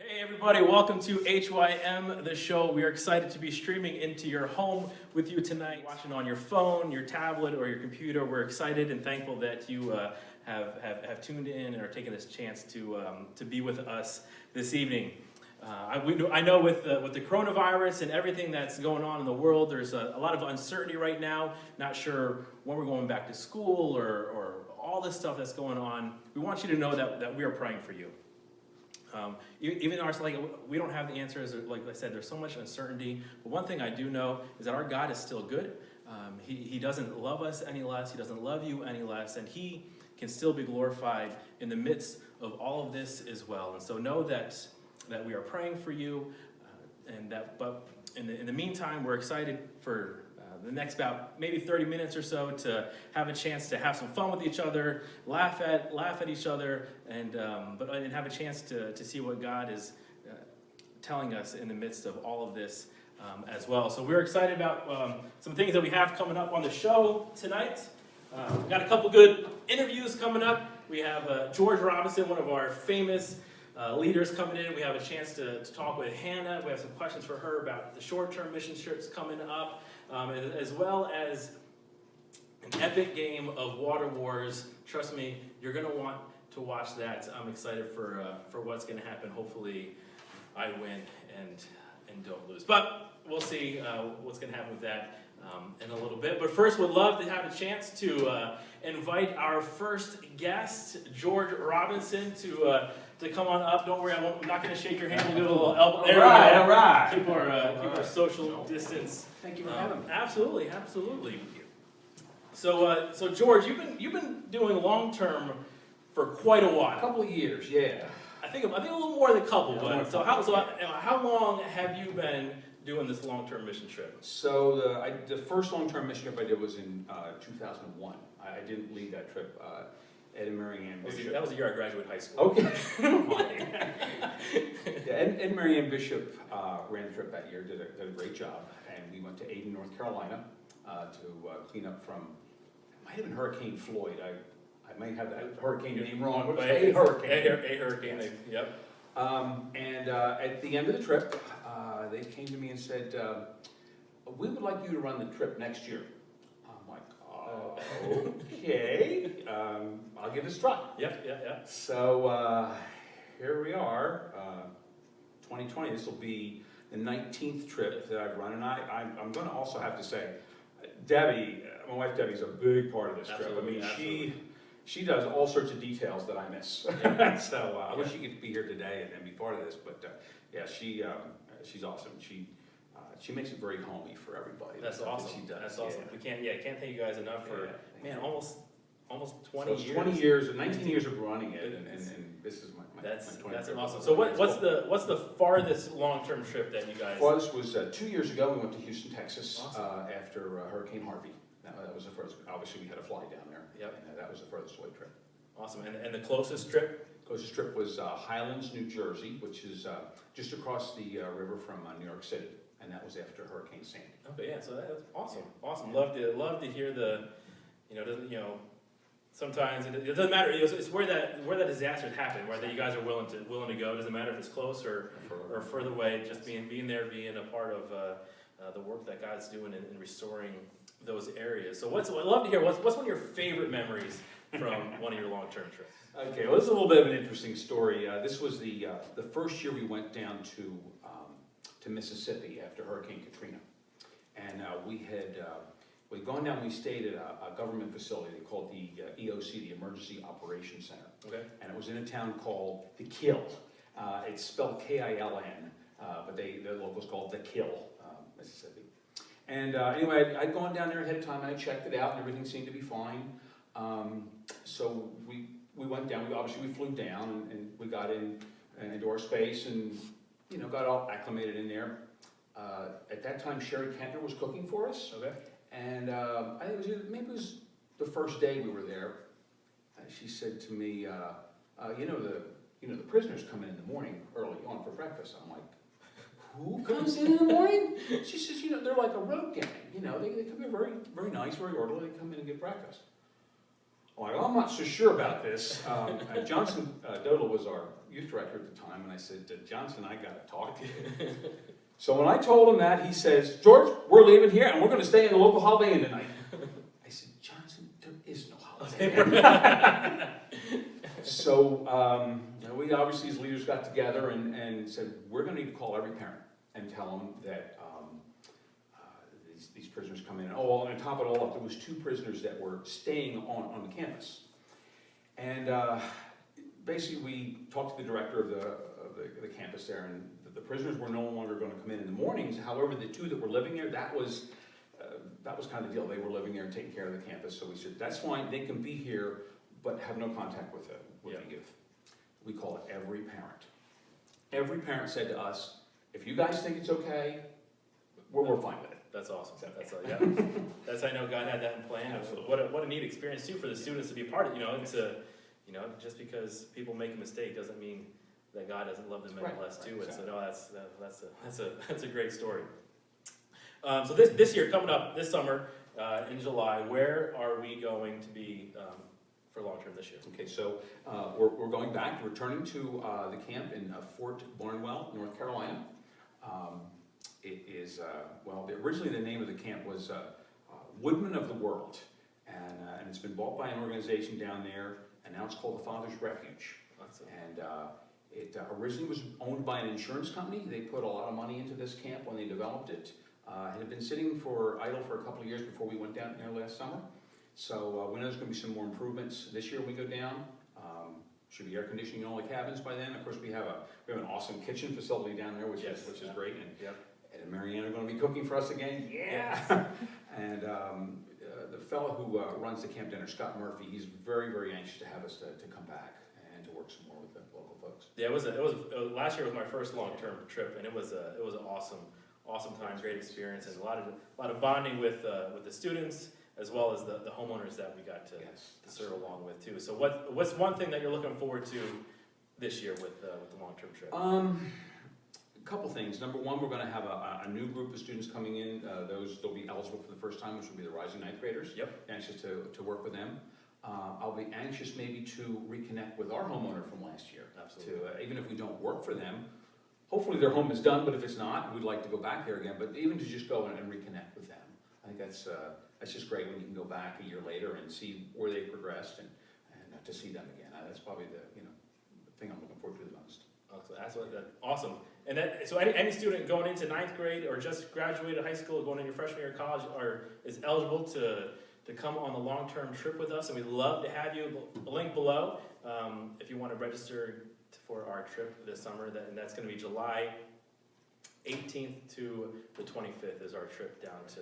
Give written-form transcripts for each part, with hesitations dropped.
Hey everybody, welcome to HYM, the show. We are excited to be streaming into your home with you tonight, watching on your phone, your tablet, or your computer. We're excited and thankful that you have tuned in and are taking this chance to be with us this evening. I know with the coronavirus and everything that's going on in the world, there's a lot of uncertainty right now. Not sure when we're going back to school or all this stuff that's going on. We want you to know that we are praying for you. Even we don't have the answers. Like I said, there's so much uncertainty. But one thing I do know is that our God is still good. He doesn't love us any less. He doesn't love you any less. And He can still be glorified in the midst of all of this as well. And so know that we are praying for you. But in the meantime, we're excited for the next about maybe 30 minutes or so to have a chance to have some fun with each other, laugh at each other, and have a chance to see what God is telling us in the midst of all of this as well. So we're excited about some things that we have coming up on the show tonight. We've got a couple good interviews coming up. We have George Robinson, one of our famous leaders, coming in. We have a chance to talk with Hannah. We have some questions for her about the short-term mission trips coming up. As well as an epic game of Water Wars. Trust me, you're going to want to watch that. I'm excited for what's going to happen. Hopefully, I win and don't lose. But we'll see what's going to happen with that in a little bit. But first, we'd love to have a chance to invite our first guest, George Robinson, to come on up. Don't worry, I'm not going to shake your hand. We'll give it a little elbow. There All right. Keep our social distance. Thank you for having me. Absolutely. So George, you've been doing long term for quite a A while. couple of years, yeah. I think a little more than a couple. Yeah, But so how long have you been doing this long term mission trip? So the first long-term mission trip I did was in 2001. I didn't lead that trip. Ed and Mary Ann Bishop. That was the year I graduated high school. Okay. Yeah, Ed and Mary Ann Bishop ran the trip that year, did a great job. And we went to Aden, North Carolina to clean up from, it might have been Hurricane Floyd. I might have that hurricane name wrong, but a hurricane. A hurricane, Yes. Yep. And at the end of the trip, they came to me and said, we would like you to run the trip next year. I'm like, okay, I'll give it a try. Yep. So here we are, 2020, this will be the 19th trip that I've run. And I'm going to also have to say, Debbie, my wife Debbie's a big part of this trip. I mean, she does all sorts of details that I miss. So I wish she could be here today and be part of this. But yeah, she's awesome. She makes it very homey for everybody. That's awesome. She does. That's awesome. Yeah. We can't thank you guys enough for almost 20 So it's years. 20 years, 19 years of running it, and this is my That's 20th trip. awesome. So what's the farthest long-term trip that you guys? Well, this was 2 years ago. We went to Houston, Texas, Awesome. after Hurricane Harvey. That was the first. Obviously, we had to fly down there. Yep. And that was the furthest away trip. Awesome. And the closest trip? Closest trip was Highlands, New Jersey, which is just across the river from New York City, and that was after Hurricane Sandy. Okay, yeah. So that's awesome. Awesome. Love to hear the, sometimes it doesn't matter. It's where that disasters happen, whether you guys are willing to go. It doesn't matter if it's close or further away. Just being there, being a part of the work that God's doing in restoring those areas. So I'd love to hear what's one of your favorite memories from one of your long-term trips? Okay, well, this is a little bit of an interesting story. This was the first year we went down to Mississippi after Hurricane Katrina, and we'd gone down. We stayed at a government facility they called the EOC, the Emergency Operations Center. Okay. And it was in a town called The Kill. It's spelled K-I-L-N, but the locals called The Kill, Mississippi. And anyway, I'd gone down there ahead of time, and I checked it out, and everything seemed to be fine. So we went down. We flew down, and we got into our space, and got all acclimated in there. At that time, Sherry Kentner was cooking for us. Okay. And I think maybe it was the first day we were there. She said to me, the prisoners come in the morning early on for breakfast. I'm like, who comes in the morning? She says, they're like a road gang. They come in very, very nice, very orderly. They come in and get breakfast. I'm like, oh, I'm not so sure about this. Johnson Dodal was our youth director at the time, and I said, Johnson, I got to talk to you. So when I told him that, he says, George, we're leaving here, and we're going to stay in the local Holiday Inn tonight. I said, Johnson, there is no Holiday Inn. So we obviously, as leaders, got together and said, we're going to need to call every parent and tell them that these prisoners come in. Oh, and on top of it all, there was 2 prisoners that were staying on the campus. And basically, we talked to the director of the campus there, and the prisoners were no longer going to come in the mornings. However, the 2 that were living there, that was kind of the deal. They were living there and taking care of the campus. So we said, that's fine. They can be here, but have no contact with the youth. We call it every parent. Every parent said to us, if you guys think it's okay, we're fine with it. That's awesome. That's I know God had that in plan. Absolutely. What a neat experience too for the students to be a part of. It's just because people make a mistake doesn't mean that God doesn't love them any less too. Exactly. So that's a great story. So this year coming up this summer in July, where are we going to be for long term this year? Okay, so we're going back, returning to the camp in Fort Barnwell, North Carolina. It is, originally the name of the camp was Woodman of the World, and it's been bought by an organization down there, and now it's called the Father's Refuge. Awesome. And it originally was owned by an insurance company. They put a lot of money into this camp when they developed it. It had been sitting idle for a couple of years before we went down there last summer. So we know there's going to be some more improvements this year when we go down. Should be air conditioning in all the cabins by then. Of course, we have an awesome kitchen facility down there, which is great. And Ed and Marianne are going to be cooking for us again. Yeah. And the fellow who runs the camp dinner, Scott Murphy, he's very, very anxious to have us to come back and to work some more with the local folks. Yeah, last year was my first long-term trip, and it was an awesome time, great experience, and a lot of bonding with the students as well as the homeowners that we got to serve along with too. So what's one thing that you're looking forward to this year with the long-term trip? A couple things. Number one, we're going to have a new group of students coming in. They'll be eligible for the first time, which will be the rising ninth graders. Yep. Anxious to work with them. I'll be anxious maybe to reconnect with our homeowner from last year. Absolutely. Even if we don't work for them, hopefully their home is done, but if it's not, we'd like to go back there again. But even to just go and reconnect with them. I think that's just great when you can go back a year later and see where they progressed and to see them again. That's probably the thing I'm looking forward to the most. Awesome. And so any student going into ninth grade or just graduated high school, going into freshman year of college, is eligible to come on the long-term trip with us, and we'd love to have you. A link below if you want to register for our trip this summer, and that's going to be July 18th to the 25th is our trip down to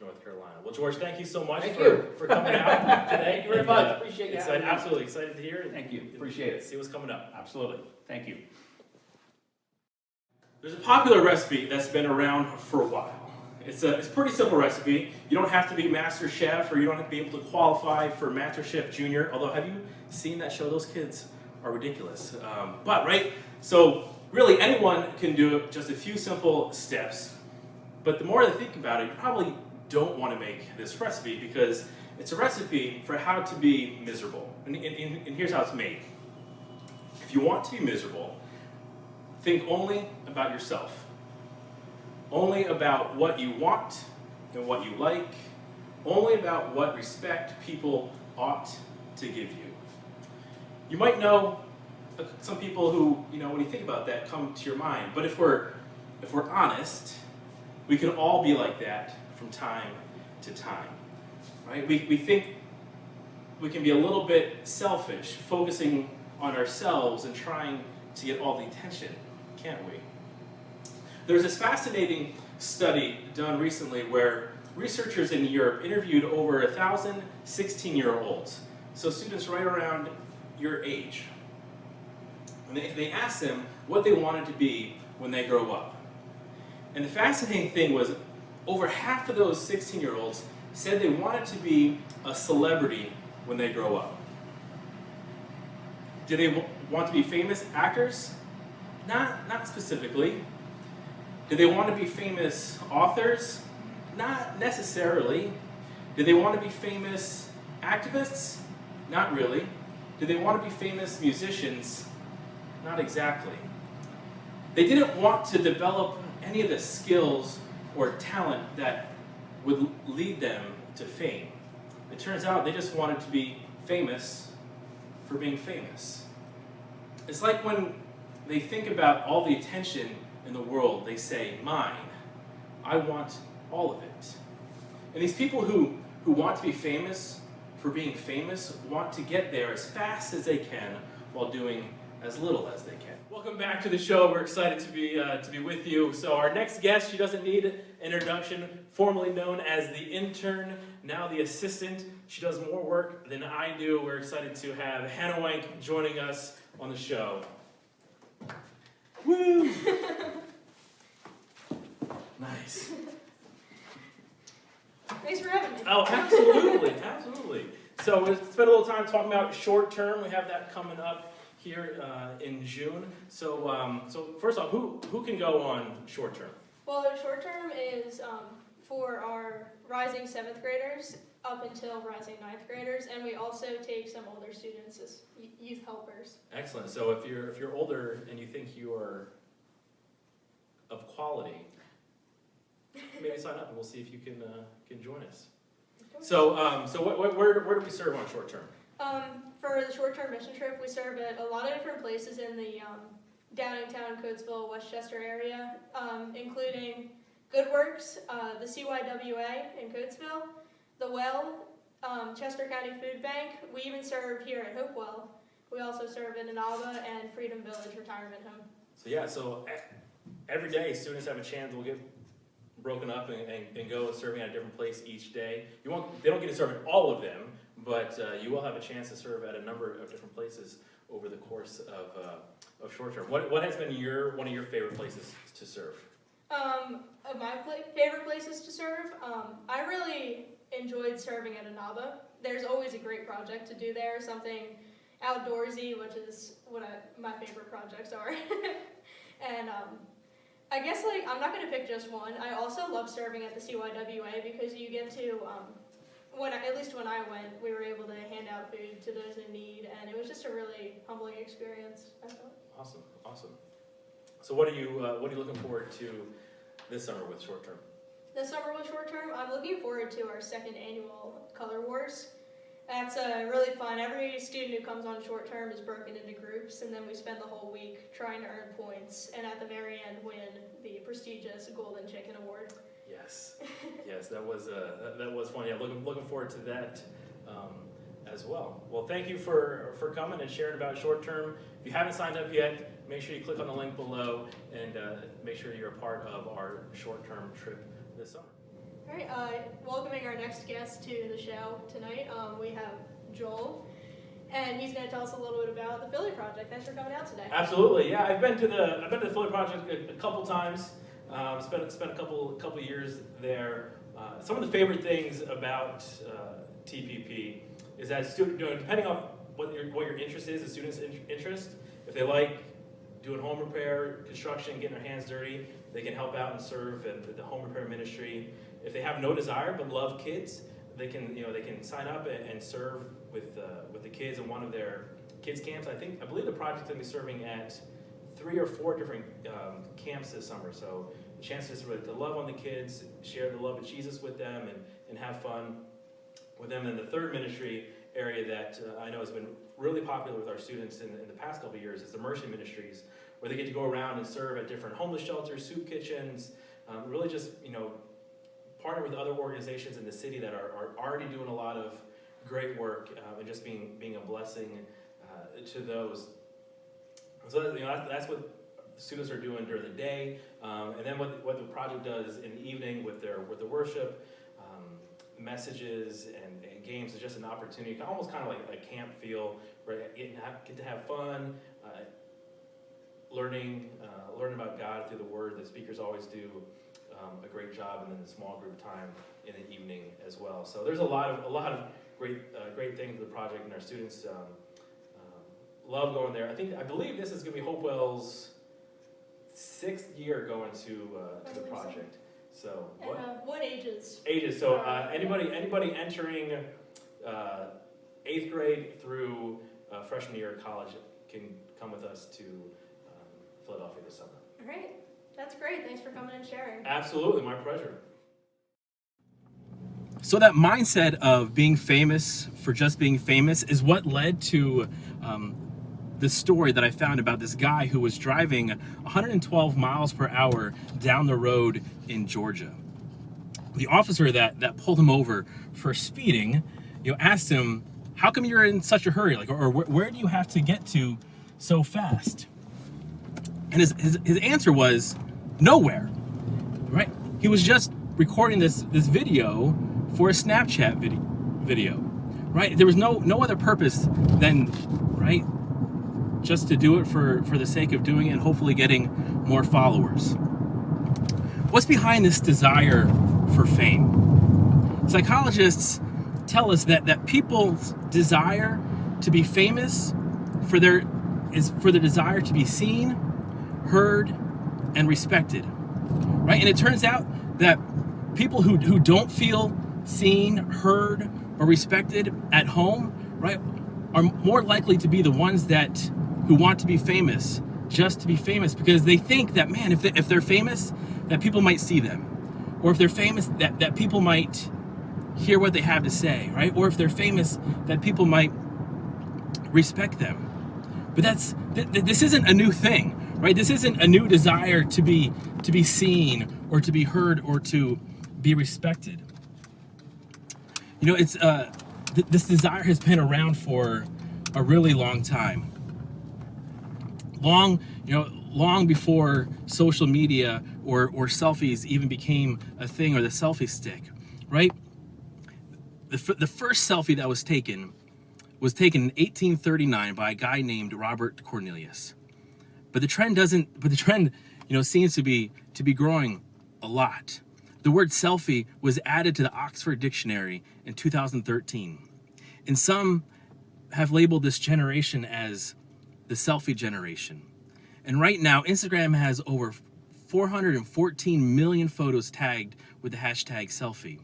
North Carolina. Well, George, thank you so much for coming out today. Thank you very much. Appreciate it. Absolutely excited to hear. Thank you. Appreciate it. See what's coming up. Absolutely. Thank you. There's a popular recipe that's been around for a while. It's a pretty simple recipe. You don't have to be Master Chef, or you don't have to be able to qualify for Master Chef Junior. Although, have you seen that show? Those kids are ridiculous. So really anyone can do it. Just a few simple steps. But the more I think about it, you probably don't want to make this recipe because it's a recipe for how to be miserable. And here's how it's made. If you want to be miserable, think only about yourself. Only about what you want and what you like. Only about what respect people ought to give you. You might know some people who, when you think about that, come to your mind. But if we're honest, we can all be like that from time to time, right? We think we can be a little bit selfish, focusing on ourselves and trying to get all the attention, can't we? There's this fascinating study done recently where researchers in Europe interviewed over 1,000 16-year-olds, so students right around your age. And they asked them what they wanted to be when they grow up. And the fascinating thing was over half of those 16-year-olds said they wanted to be a celebrity when they grow up. Did they want to be famous actors? Not specifically. Did they want to be famous authors? Not necessarily. Did they want to be famous activists? Not really. Did they want to be famous musicians? Not exactly. They didn't want to develop any of the skills or talent that would lead them to fame. It turns out they just wanted to be famous for being famous. It's like when they think about all the attention in the world, they say, mine. I want all of it. And these people who want to be famous for being famous want to get there as fast as they can while doing as little as they can. Welcome back to the show. We're excited to be with you. So our next guest, she doesn't need an introduction, formerly known as the intern, now the assistant. She does more work than I do. We're excited to have Hannah Wank joining us on the show. Woo! Nice. Thanks for having me. Oh, absolutely, absolutely. So we'll spend a little time talking about short term. We have that coming up here in June. So, first off, who can go on short term? Well, the short term is for our rising 7th graders up until rising 9th graders, and we also take some older students as youth helpers. Excellent. So if you're older and you think you are of quality, maybe sign up and we'll see if you can join us. So where do we serve on short term? For the short term mission trip, we serve at a lot of different places in the Downingtown, Coatesville, Westchester area, including Good Works, the CYWA in Coatesville, the Well, Chester County Food Bank. We even serve here at Hopewell. We also serve in Anaba and Freedom Village Retirement Home. So every day students have a chance. We'll get broken up and go serving at a different place each day. They don't get to serve at all of them, but you will have a chance to serve at a number of different places over the course of short term. What has been one of your favorite places to serve? Of my favorite places to serve, I really enjoyed serving at Anaba. There's always a great project to do there, something outdoorsy, which is what my favorite projects are. And I guess I'm not going to pick just one. I also love serving at the CYWA because you get to, at least when I went, we were able to hand out food to those in need, and it was just a really humbling experience, I thought. Awesome. So what are you looking forward to this summer with short term? This summer with short term, I'm looking forward to our 2nd annual Color Wars. That's really fun. Every student who comes on short term is broken into groups, and then we spend the whole week trying to earn points, and at the very end win the prestigious Golden Chicken Award. Yes, that was fun. Yeah, looking forward to that as well. Well, thank you for coming and sharing about short term. If you haven't signed up yet, make sure you click on the link below and make sure you're a part of our short term trip this summer. All right, welcoming our next guest to the show tonight, we have Joel, and he's going to tell us a little bit about the Philly Project. Thanks for coming out today. Absolutely, yeah. I've been to the Philly Project a couple times. Spent a couple years there. Some of the favorite things about TPP is that depending on what your interest is, the student's interest, if they like doing home repair, construction, getting their hands dirty, they can help out and serve in the home repair ministry. If they have no desire but love kids, they can sign up and serve with the kids in one of their kids camps. I believe the project's gonna be serving at 3 or 4 different camps this summer. So the chance to love on the kids, share the love of Jesus with them, and have fun with them. And the third ministry area that I know has been really popular with our students in the past couple of years is immersion ministries, where they get to go around and serve at different homeless shelters, soup kitchens, really just partner with other organizations in the city that are already doing a lot of great work and just being a blessing to those. So that's what students are doing during the day, and then what the project does in the evening with the worship, messages and games is just an opportunity, almost kind of like a camp feel, where you get to have fun, learning about God through the Word. The speakers always do a great job, and then the small group time in the evening as well. So there's a lot of great things with the project, and our students love going there. I believe this is going to be Hopewell's 6th year going to the project. So what ages? Ages. So anybody entering 8th grade through freshman year of college can come with us to Philadelphia this summer. All right. That's great. Thanks for coming and sharing. Absolutely, my pleasure. So that mindset of being famous for just being famous is what led to the story that I found about this guy who was driving 112 miles per hour down the road in Georgia. The officer that pulled him over for speeding, asked him, "How come you're in such a hurry? Or where do you have to get to so fast?" And his answer was nowhere. Right? He was just recording this video for a Snapchat video. Right? There was no other purpose than, right, just to do it for the sake of doing it and hopefully getting more followers. What's behind this desire for fame? Psychologists tell us that people's desire to be famous is for the desire to be seen, heard, and respected. Right? And it turns out that people who don't feel seen, heard, or respected at home, right, are more likely to be the ones who want to be famous just to be famous, because they think that, man, if they're famous, that people might see them, or if they're famous, that people might hear what they have to say, right? Or if they're famous, that people might respect them. But this isn't a new thing, right? This isn't a new desire to be seen or to be heard or to be respected. It's this desire has been around for a really long time. Long before social media or selfies even became a thing, or the selfie stick, right? The first selfie that was taken in 1839 by a guy named Robert Cornelius. But the trend seems to be growing a lot. The word selfie was added to the Oxford Dictionary in 2013. And some have labeled this generation as the selfie generation. And right now, Instagram has over 414 million photos tagged with the hashtag selfie.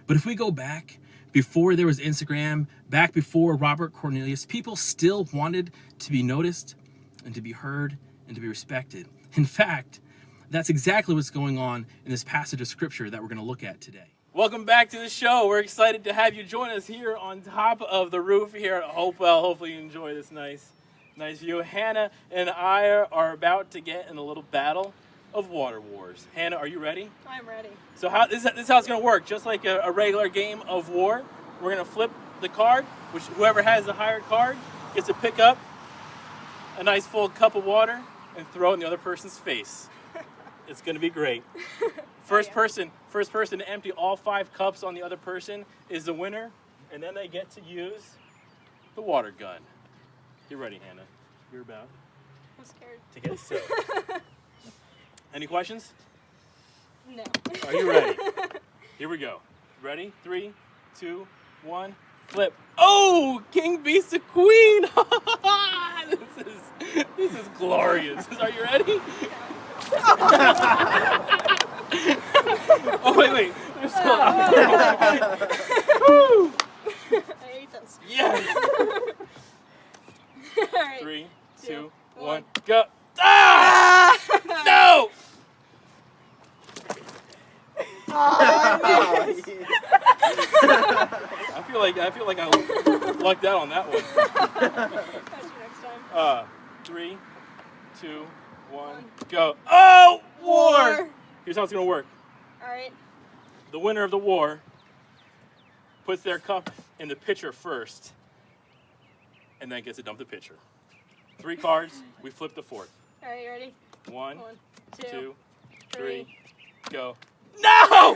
But if we go back, before there was Instagram, back before Robert Cornelius, people still wanted to be noticed and to be heard and to be respected. In fact, that's exactly what's going on in this passage of scripture that we're going to look at today. Welcome back to the show. We're excited to have you join us here on top of the roof here at Hopewell. Hopefully you enjoy this nice view. Hannah and I are about to get in a little battle of water wars. Hannah, are you ready? I'm ready. So this is how it's going to work. Just like a regular game of war, we're going to flip the card, which whoever has the higher card gets to pick up a nice full cup of water and throw it in the other person's face. It's going to be great. First person to empty all 5 cups on the other person is the winner, and then they get to use the water gun. You're ready, Hannah. You're about I'm scared to get sick. Any questions? No. Are you ready? Here we go. Ready? 3, 2, 1, flip. Oh, king beats the queen. This is glorious. Are you ready? Oh, wait. There's still Woo! I hate this. Yes. All right. 3, 2, 1, go. Ah! No! Oh, I feel like I lucked out on that one. That's for next time. 3, 2, 1, go. Oh, war! Here's how it's gonna work. All right. The winner of the war puts their cup in the pitcher first, and then gets to dump the pitcher. 3 cards. We flip the 4th. All right, you ready? 1, 1, 2, 2, 3, go. No!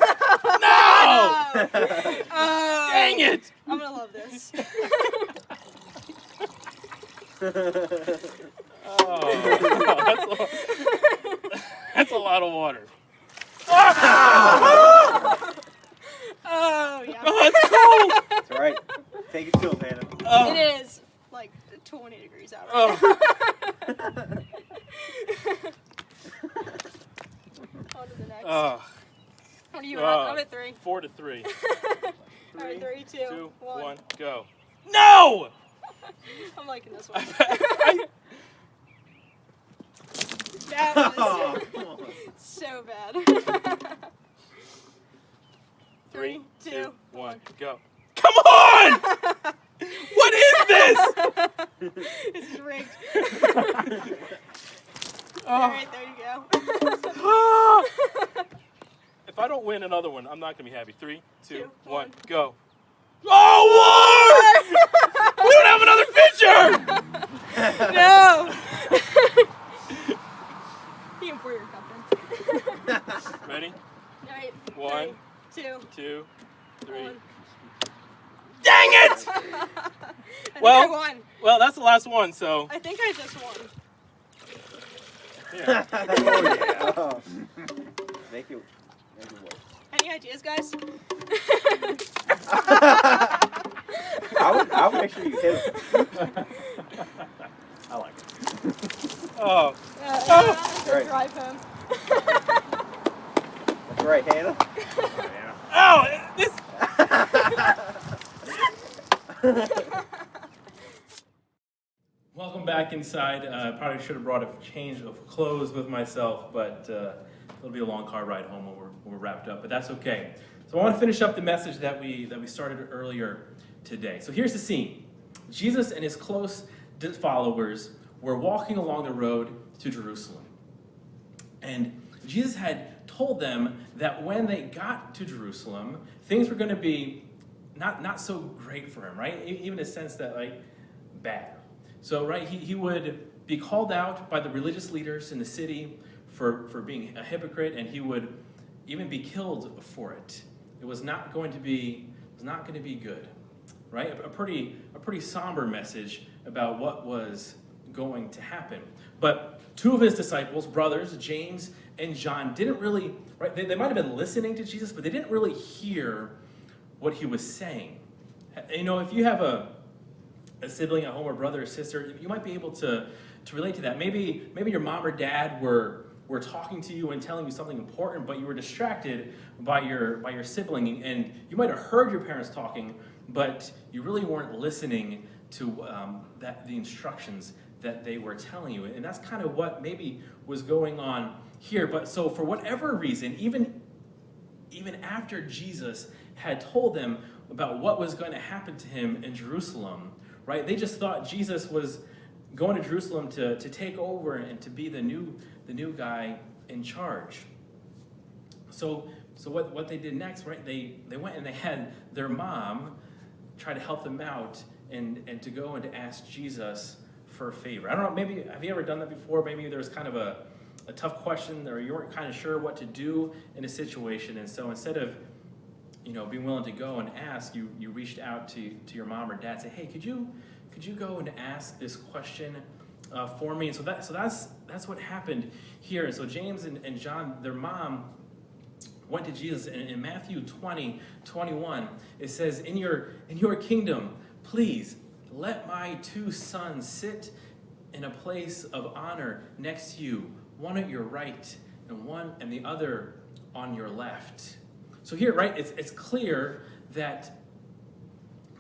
No! Dang it! I'm gonna love this. Oh, that's a lot of water. Oh, yeah. Oh, that's cool. It's all right. Take it to him, Hannah. It is like 20 degrees out. Oh. On to the next. Oh. What are you at? I'm at 3. 4 to 3. All right, 3, 2, 1. 1, go. No! I'm liking this one. I- That Oh, was come on. so bad. 3, 2, 2, 1, go. Come on! What is this? This is rigged. Oh. Alright, there you go. If I don't win another one, I'm not gonna be happy. 3, 2, 2, 1, 1. go. Oh, Ward! We don't have another pitcher! No! You can pour your cup in. Ready? Alright. 1, 2, 2, 3. 1. Dang it! I think Well- I won. Well, that's the last one, so. I think I just won. Yeah. Oh, yeah. Oh. Make it work. Any ideas, guys? I would make sure you hit him. I like it. Oh. Right. Drive home. That's right, Hannah. Ow! This. Welcome back inside. Probably should have brought a change of clothes with myself, but it'll be a long car ride home when we're wrapped up. But that's okay. So I want to finish up the message that we started earlier today. So here's the scene: Jesus and his close followers were walking along the road to Jerusalem, and Jesus had told them that when they got to Jerusalem, things were going to be not so great for him, right? Even in a sense that, like, bad. So, right, he would be called out by the religious leaders in the city for being a hypocrite, and he would even be killed for it. It was not going to be good, right? A pretty somber message about what was going to happen. But two of his disciples, brothers, James and John, didn't really, right? They might have been listening to Jesus, but they didn't really hear what he was saying. You know, if you have a sibling at home, or brother or sister, you might be able to relate to that. Maybe your mom or dad were talking to you and telling you something important, but you were distracted by your sibling, and you might have heard your parents talking, but you really weren't listening to the instructions that they were telling you. And that's kind of what maybe was going on here. But so for whatever reason, even after Jesus had told them about what was going to happen to him in Jerusalem, right? They just thought Jesus was going to Jerusalem to take over and to be the new guy in charge. So what they did next, right? They went and they had their mom try to help them out and to go and to ask Jesus for a favor. I don't know, maybe, have you ever done that before? Maybe there was kind of a tough question, or you weren't kind of sure what to do in a situation, and so instead of being willing to go and ask, you reached out to your mom or dad, say, hey, could you go and ask this question for me? And so that's what happened here. And so James and John, their mom, went to Jesus, and in Matthew 20:21, it says, in your kingdom, please let my two sons sit in a place of honor next to you, one at your right and the other on your left. So here, right, it's clear that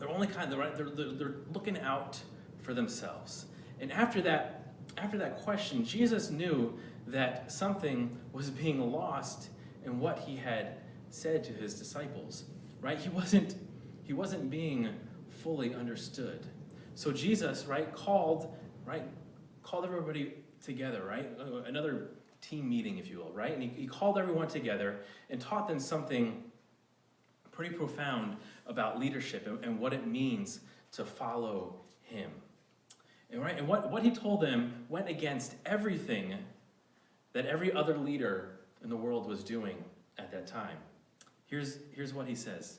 they're only they're looking out for themselves. And after that question, Jesus knew that something was being lost in what he had said to his disciples, right? He wasn't being fully understood. So Jesus, right, called everybody together, right? Another team meeting, if you will, right? And he called everyone together and taught them something pretty profound about leadership and what it means to follow him. And, right, and what he told them went against everything that every other leader in the world was doing at that time. Here's what he says.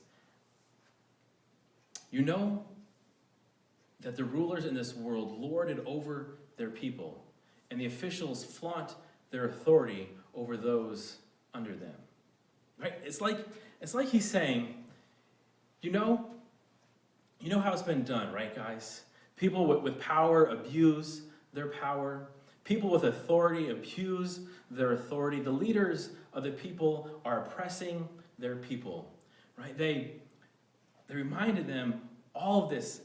You know that the rulers in this world lord it over their people, and the officials flaunt their authority over those under them. Right? It's like he's saying, you know how it's been done, right, guys? People with power abuse their power. People with authority abuse their authority. The leaders of the people are oppressing their people, right? They reminded them all of this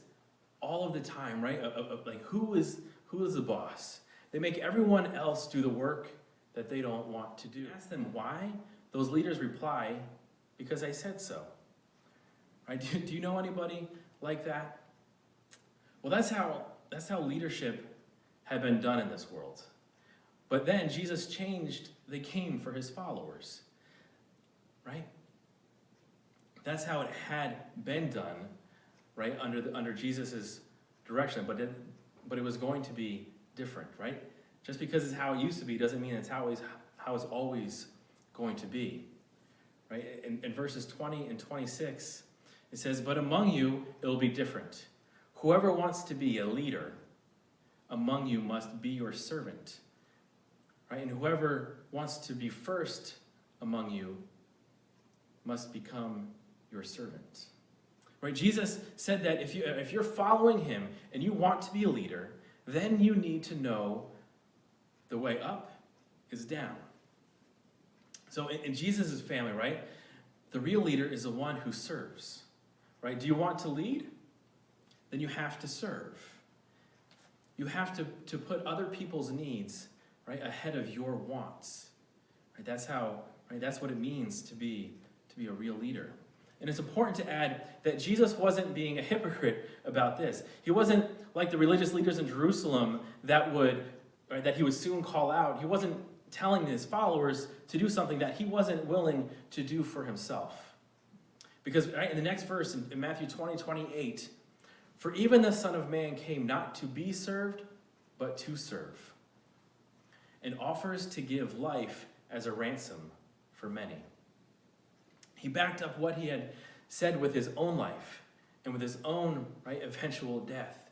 all of the time, right? Of like who is the boss? They make everyone else do the work that they don't want to do. Ask them why. Those leaders reply, because I said so. Right? Do you know anybody like that? Well, that's how leadership had been done in this world. But then Jesus changed the game for his followers. Right? That's how it had been done, right, under Jesus' direction, but it was going to be different, right? Just because it's how it used to be doesn't mean it's how it's always going to be, right? In verses 20 and 26, it says, "But among you it will be different. Whoever wants to be a leader among you must be your servant, right? And whoever wants to be first among you must become your servant." Right? Jesus said that if you're following him and you want to be a leader, then you need to know the way up is down. So in Jesus' family, right, the real leader is the one who serves. Right? Do you want to lead? Then you have to serve. You have to put other people's needs, right, ahead of your wants. Right? That's what it means to be a real leader. And it's important to add that Jesus wasn't being a hypocrite about this. He wasn't like the religious leaders in Jerusalem that he would soon call out. He wasn't telling his followers to do something that he wasn't willing to do for himself. Because right, in the next verse, in Matthew 20:28, "For even the Son of Man came not to be served, but to serve, and offers to give life as a ransom for many." He backed up what he had said with his own life and with his own eventual death.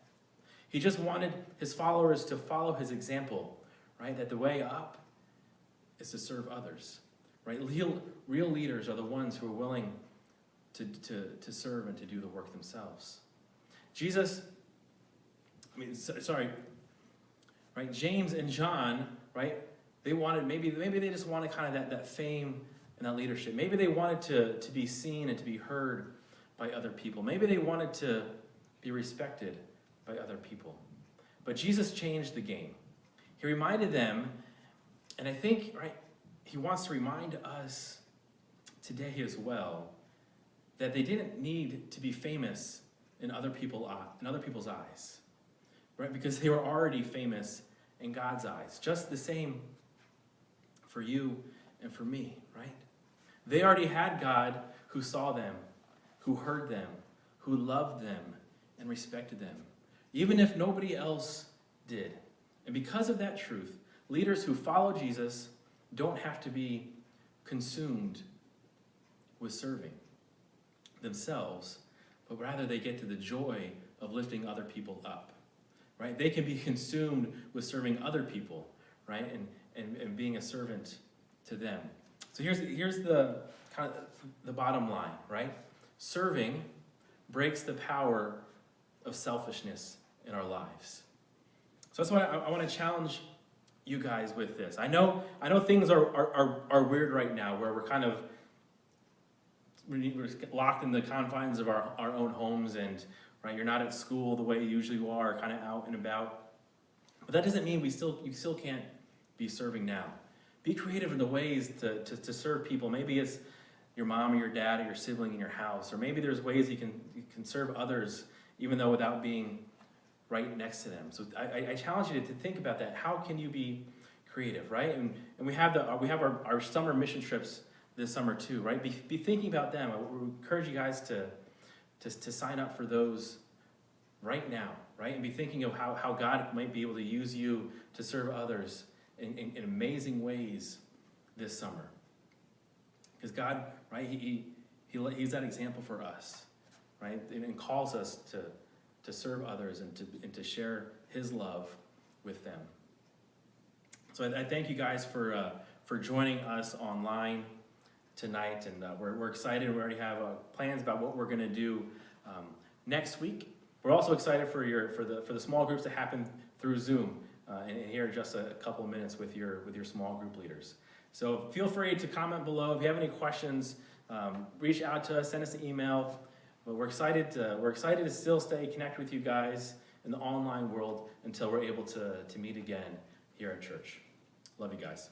He just wanted his followers to follow his example, right? That the way up is to serve others, right? Real leaders are the ones who are willing to serve and to do the work themselves. James and John, right? They wanted, maybe they just wanted kind of that fame and that leadership. Maybe they wanted to be seen and to be heard by other people. Maybe they wanted to be respected by other people. But Jesus changed the game. He reminded them, and I think, right, he wants to remind us today as well, that they didn't need to be famous in other people's eyes, right? Because they were already famous in God's eyes. Just the same for you and for me, right? They already had God who saw them, who heard them, who loved them and respected them, even if nobody else did. And because of that truth, leaders who follow Jesus don't have to be consumed with serving themselves, but rather they get to the joy of lifting other people up, right? They can be consumed with serving other people, right? And being a servant to them. So here's the kind of the bottom line, right? Serving breaks the power of selfishness in our lives. So that's why I want to challenge you guys with this. I know things are weird right now, where we're locked in the confines of our own homes, and right, you're not at school the way you usually are, kind of out and about. But that doesn't mean you still can't be serving now. Be creative in the ways to serve people. Maybe it's your mom or your dad or your sibling in your house, or maybe there's ways you can serve others even though without being right next to them. So I challenge you to think about that. How can you be creative, right? And we have our summer mission trips this summer too, right? Be thinking about them. I would encourage you guys to sign up for those right now, right? And be thinking of how God might be able to use you to serve others in amazing ways this summer. Because God, right, He's that example for us, right? And calls us to serve others and to share His love with them. So I thank you guys for joining us online tonight, and we're excited. We already have plans about what we're going to do next week. We're also excited for the small groups to happen through Zoom, and here in just a couple of minutes with your small group leaders. So feel free to comment below if you have any questions. Reach out to us, send us an email. But we're excited to still stay connected with you guys in the online world until we're able to meet again here at church. Love you guys.